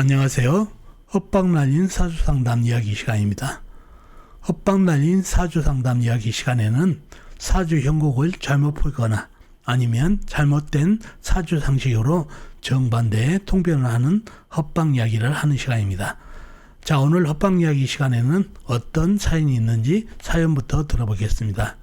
안녕하세요. 헛방 날린 사주상담 이야기 시간입니다. 헛방 날린 사주상담 이야기 시간에는 사주 형국을 잘못 풀거나 아니면 잘못된 사주 상식으로 정반대의 통변을 하는 헛방 이야기를 하는 시간입니다. 자, 오늘 헛방 이야기 시간에는 어떤 사연이 있는지 사연부터 들어보겠습니다.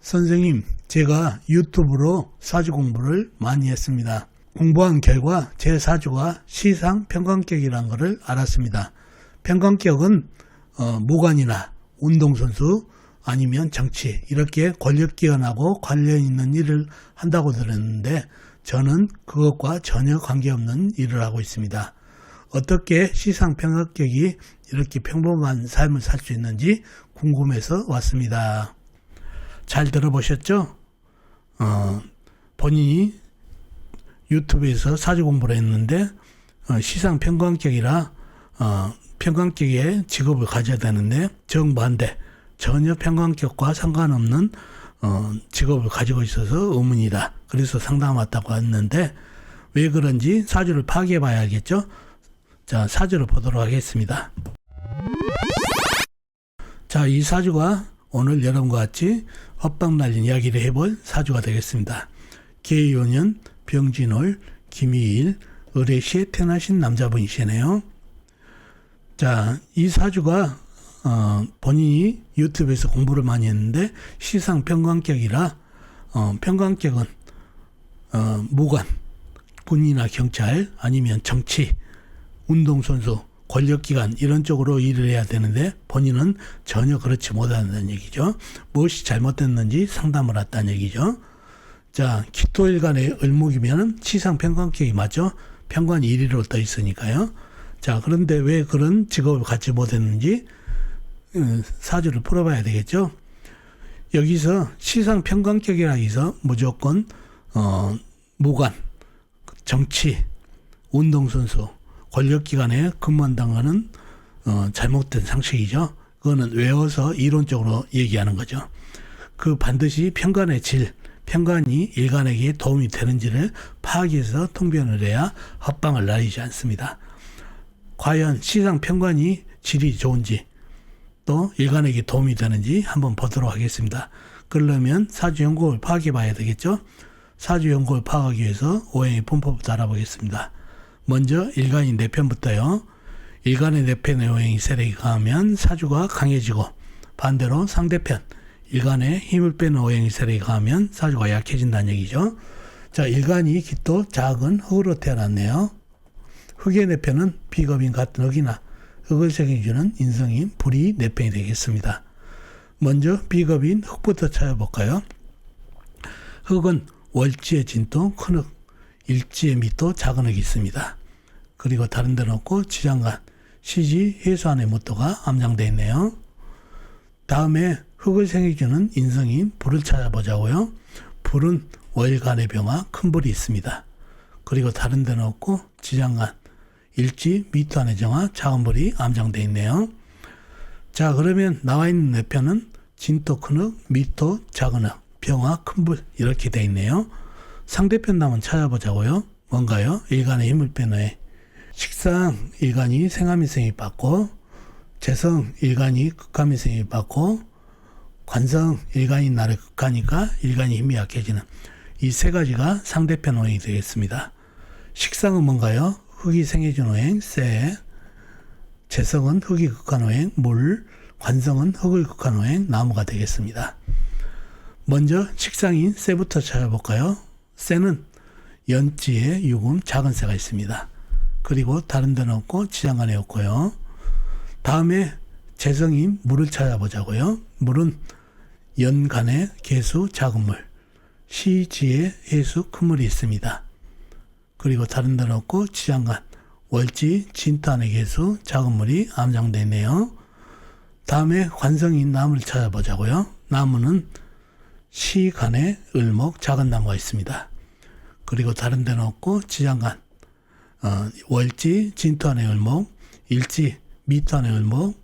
선생님, 제가 유튜브로 사주 공부를 많이 했습니다. 공부한 결과 제 사주가 시상 편관격이라는 것을 알았습니다. 편관격은 무관이나 운동선수 아니면 정치 이렇게 권력기관하고 관련 있는 일을 한다고 들었는데 저는 그것과 전혀 관계없는 일을 하고 있습니다. 어떻게 시상 편관격이 이렇게 평범한 삶을 살 수 있는지 궁금해서 왔습니다. 잘 들어보셨죠? 본인이 유튜브에서 사주 공부를 했는데 시상 편관격이라 편관격의 직업을 가져야 되는데 정반대 전혀 편관격과 상관없는 직업을 가지고 있어서 의문이다. 그래서 상담 왔다고 했는데 왜 그런지 사주를 파악해 봐야 알겠죠? 자, 사주를 보도록 하겠습니다. 자, 이 사주가 오늘 여러분과 같이 헛방 날린 이야기를 해볼 사주가 되겠습니다. 계유년 병진월 김희일 을해시에 태어나신 남자분이시네요. 자, 이 사주가 본인이 유튜브에서 공부를 많이 했는데 시상 편관격이라 편관격은 무관, 군이나 경찰 아니면 정치, 운동선수, 권력기관 이런 쪽으로 일을 해야 되는데 본인은 전혀 그렇지 못한다는 얘기죠. 무엇이 잘못됐는지 상담을 했다는 얘기죠. 자, 기토일간의 을목이면 시상 편관격이 맞죠? 편관이 1위로 떠 있으니까요. 자, 그런데 왜 그런 직업을 갖지 못했는지 사주를 풀어봐야 되겠죠. 여기서 시상 편관격이라 해서 무조건 무관, 정치, 운동선수, 권력기관에 근무한다는 것은 잘못된 상식이죠. 그거는 외워서 이론적으로 얘기하는 거죠. 그 반드시 편관의 질, 편관이 일간에게 도움이 되는지를 파악해서 통변을 해야 헛방을 날리지 않습니다. 과연 시상 편관이 질이 좋은지 또 일간에게 도움이 되는지 한번 보도록 하겠습니다. 그러려면 사주 형국을 파악해 봐야 되겠죠. 사주 형국을 파악하기 위해서 오행의 분포부터 알아보겠습니다. 먼저 일간이 4편부터요. 일간의 4편의 오행이 세력이 강하면 사주가 강해지고 반대로 상대편 일간에 힘을 빼는 오행이 세력이 강하면 사주가 약해진다는 얘기죠. 자, 일간이 기토 작은 흙으로 태어났네요. 흙의 4편은 비겁인 같은 흙이나 흙을 색해주는 인성인 불이 4편이 되겠습니다. 먼저 비겁인 흙부터 찾아볼까요? 흙은 월지의 진토 큰 흙, 일지의 미토 작은 흙이 있습니다. 그리고 다른 데는 없고 지장간, 시지, 해수안의 무토가 암장되어 있네요. 다음에 흙을 생해주는 인성인 불을 찾아보자고요. 불은 월간의 병화 큰 불이 있습니다. 그리고 다른 데는 없고 지장간, 일지, 미토 안의 정화 작은 불이 암장되어 있네요. 자, 그러면 나와 있는 4편은 진토 큰 흙, 미토 작은 흙, 병화 큰 불 이렇게 되어 있네요. 상대편 한번 찾아보자고요. 뭔가요? 일간의 힘을 빼는 식상 일간이 생화미생이 받고 재성 일간이 극화미생이 받고 관성 일간이 나를 극하니까 일간이 힘이 약해지는 이 3가지가 상대편 오행이 되겠습니다. 식상은 뭔가요? 흙이 생해준 오행 쇠, 재성은 흙이 극한 오행 물, 관성은 흙을 극한 오행 나무가 되겠습니다. 먼저 식상인 쇠부터 찾아볼까요? 쇠는 연지에 유금 작은 쇠가 있습니다. 그리고 다른 데는 없고 지장간에 없고요. 다음에 재성인 물을 찾아보자고요. 물은 연간에 개수 작은 물, 시지에 해수 큰 물이 있습니다. 그리고 다른 데는 없고 지장간, 월지 진토 안의 개수 작은 물이 암장되어 있네요. 다음에 관성인 나무를 찾아보자고요. 나무는 시간에 을목 작은 나무가 있습니다. 그리고 다른 데는 없고 지장간, 월지 진토 안의 을목, 일지 미토 안의 을목,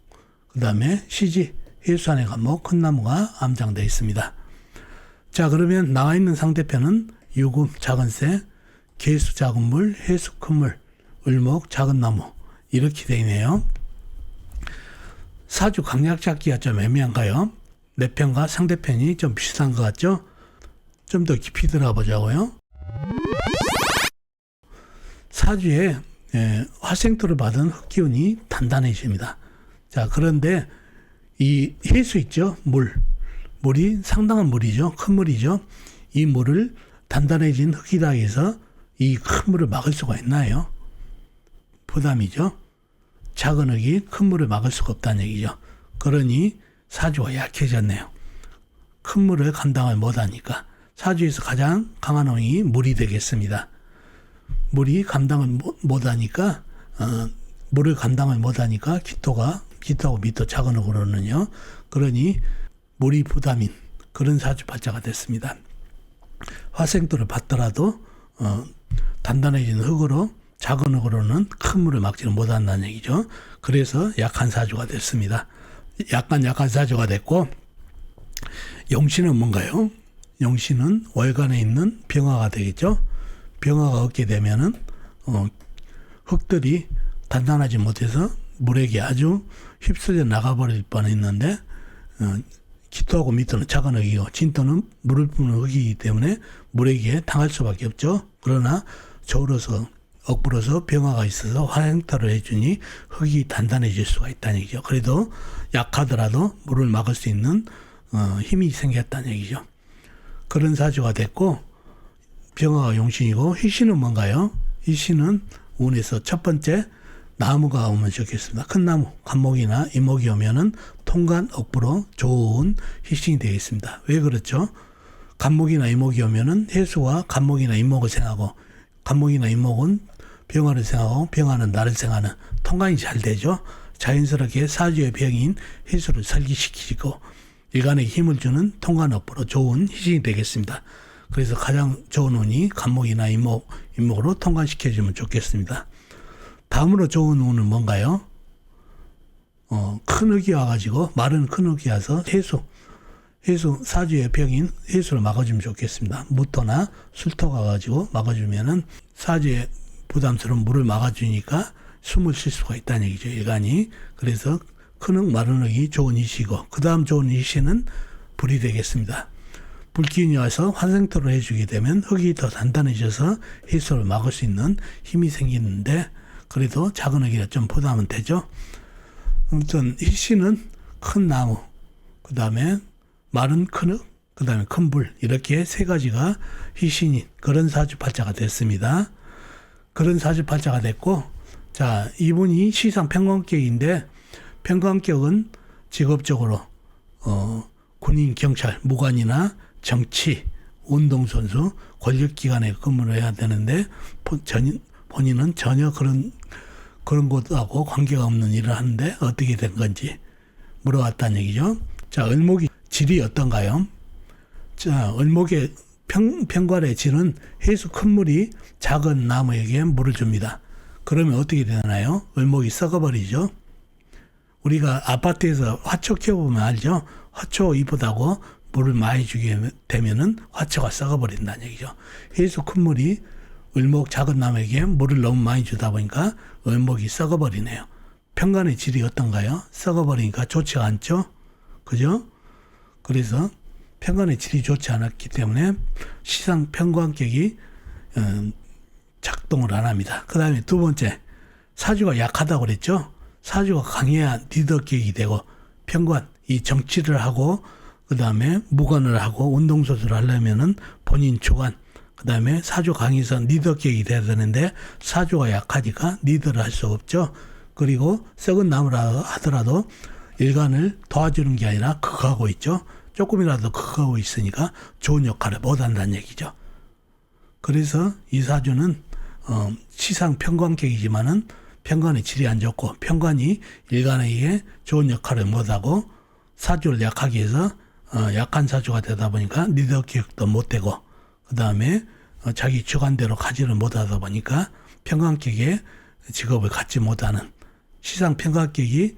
그 다음에 시지 해수 안의 간목 큰 나무가 암장되어 있습니다. 자, 그러면 나와 있는 상대편은 유금 작은 새, 개수 작은 물, 해수 큰 물, 을목 작은 나무 이렇게 되네요. 사주 강약 잡기가 좀 애매한가요? 내 편과 상대편이 좀 비슷한 것 같죠? 좀 더 깊이 들어가 보자고요. 사주에 화생토를 받은 흑기운이 단단해집니다. 자, 그런데 이 해수 있죠? 물이 상당한 물이죠. 큰 물이죠. 이 물을 단단해진 흙이다 해서 이 큰 물을 막을 수가 있나요? 부담이죠. 작은 흙이 큰 물을 막을 수가 없다는 얘기죠. 그러니 사주가 약해졌네요. 큰 물을 감당을 못하니까. 사주에서 가장 강한 홍이 물이 되겠습니다. 물이 감당을 못하니까 물을 감당을 못하니까 기토하고 미토 작은 흙으로는요. 그러니 물이 부담인 그런 사주 팔자가 됐습니다. 화생토를 받더라도 단단해진 흙으로 작은 흙으로는 큰 물을 막지는 못한다는 얘기죠. 그래서 약한 사주가 됐습니다. 약간 사주가 됐고, 용신은 뭔가요? 용신은 월간에 있는 병화가 되겠죠. 병화가 없게 되면은 흙들이 단단하지 못해서 물에게 아주 휩쓸려 나가버릴 뻔했는데 기토하고 미토는 작은 흙이고 진토는 물을 뿜는 흙이기 때문에 물에게 당할 수밖에 없죠. 그러나 저울어서 억불어서 병화가 있어서 화생토를 해주니 흙이 단단해질 수가 있다는 얘기죠. 그래도 약하더라도 물을 막을 수 있는 힘이 생겼다는 얘기죠. 그런 사주가 됐고, 병화가 용신이고, 희신은 뭔가요? 희신은 운에서 첫 번째 나무가 오면 좋겠습니다. 큰 나무, 간목이나 이목이 오면은 통간, 억부로 좋은 희신이 되겠습니다. 왜 그렇죠? 간목이나 이목이 오면은 해수와 간목이나 이목을 생각하고, 간목이나 이목은 병화를 생각하고 병화는 나를 생각하는 통간이 잘 되죠. 자연스럽게 사주의 병인 해수를 설기시키고 일간에게 힘을 주는 통간 억부로 좋은 희신이 되겠습니다. 그래서 가장 좋은 운이 간목이나 이목으로 통관시켜주면 좋겠습니다. 다음으로 좋은 운은 뭔가요? 큰 흙이 와가지고 마른 큰 흙이 와서 해수 사주의 병인 해수를 막아주면 좋겠습니다. 무토나 술토가 가지고 막아주면은 사주의 부담스러운 물을 막아주니까 숨을 쉴 수가 있다는 얘기죠. 일간이. 그래서 큰 흙, 마른 흙이 좋은 이시고 그 다음 좋은 이시는 불이 되겠습니다. 불기운이 와서 화생토를 해주게 되면 흙이 더 단단해져서 해수를 막을 수 있는 힘이 생기는데 그래도 작은 흙이라 좀 부담은 되죠. 아무튼 희신은 큰 나무, 그 다음에 마른 큰 흙, 그 다음에 큰 불 이렇게 세 가지가 희신인 그런 사주팔자가 됐습니다. 그런 사주팔자가 됐고, 자, 이분이 시상 평관격인데 평관격은 직업적으로 군인, 경찰, 무관이나 정치, 운동선수, 권력기관에 근무를 해야 되는데 본인은 전혀 그런 것하고 관계가 없는 일을 하는데 어떻게 된 건지 물어봤다는 얘기죠. 자, 을목이 질이 어떤가요? 자, 을목의 평관의 질은 해수 큰 물이 작은 나무에게 물을 줍니다. 그러면 어떻게 되나요? 을목이 썩어버리죠. 우리가 아파트에서 화초 키워보면 알죠? 화초 이쁘다고 물을 많이 주게 되면은 화초가 썩어버린다는 얘기죠. 해수 큰 물이 을목 작은 나무에게 물을 너무 많이 주다 보니까 을목이 썩어버리네요. 평관의 질이 어떤가요? 썩어버리니까 좋지 않죠? 그죠? 그래서 평관의 질이 좋지 않았기 때문에 시상 평관격이 작동을 안 합니다. 그 다음에 두 번째, 사주가 약하다고 그랬죠? 사주가 강해야 리더격이 되고 평관, 이 정치를 하고 그 다음에 무관을 하고 운동선수를 하려면은 본인 주관, 그 다음에 사주 강해서 리더격이 돼야 되는데 사주가 약하니까 리더를 할 수 없죠. 그리고 썩은 나무라 하더라도 일간을 도와주는 게 아니라 극하고 있죠. 조금이라도 극하고 있으니까 좋은 역할을 못한다는 얘기죠. 그래서 이 사주는 시상 평관격이지만은 평관의 질이 안 좋고 평관이 일간에게 좋은 역할을 못하고 사주를 약하게 해서 약한 사주가 되다 보니까 리더 기획도 못되고 그 다음에 자기 주관대로 가지를 못하다 보니까 평관격의 직업을 갖지 못하는 시상 평관격이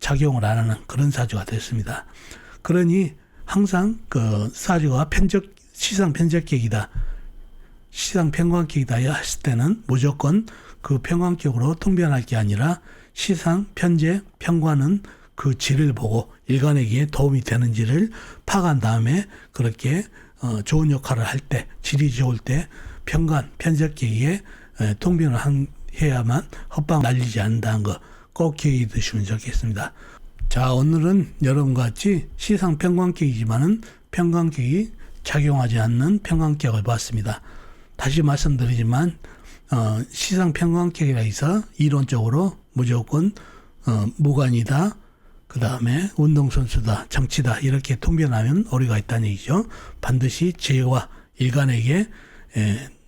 작용을 안 하는 그런 사주가 됐습니다. 그러니 항상 그 사주가 시상 편적격이다. 시상 평광격이다 했을 때는 무조건 그 평광격으로 통변할 게 아니라 시상, 편제, 평관은 그 질을 보고 일관에게 도움이 되는지를 파악한 다음에 그렇게 좋은 역할을 할 때, 질이 좋을 때 평관, 편제격에 통변을 해야만 헛방 날리지 않는다는 거 꼭 기억해 두시면 좋겠습니다. 자, 오늘은 여러분과 같이 시상 평광격이지만은 평광격이 작용하지 않는 평광격을 봤습니다. 다시 말씀드리지만 시상 평광격이라 해서 이론적으로 무조건 무관이다, 그 다음에 운동선수다, 정치다 이렇게 통변하면 오류가 있다는 얘기죠. 반드시 제와 일관에게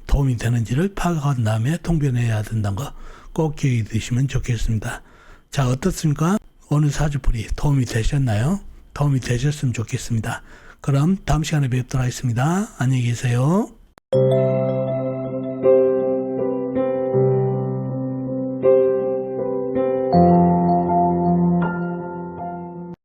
도움이 되는지를 파악한 다음에 통변해야 된다는 거 꼭 기억해 두시면 좋겠습니다. 자, 어떻습니까? 오늘 사주풀이 도움이 되셨나요? 도움이 되셨으면 좋겠습니다. 그럼 다음 시간에 뵙도록 하겠습니다. 안녕히 계세요.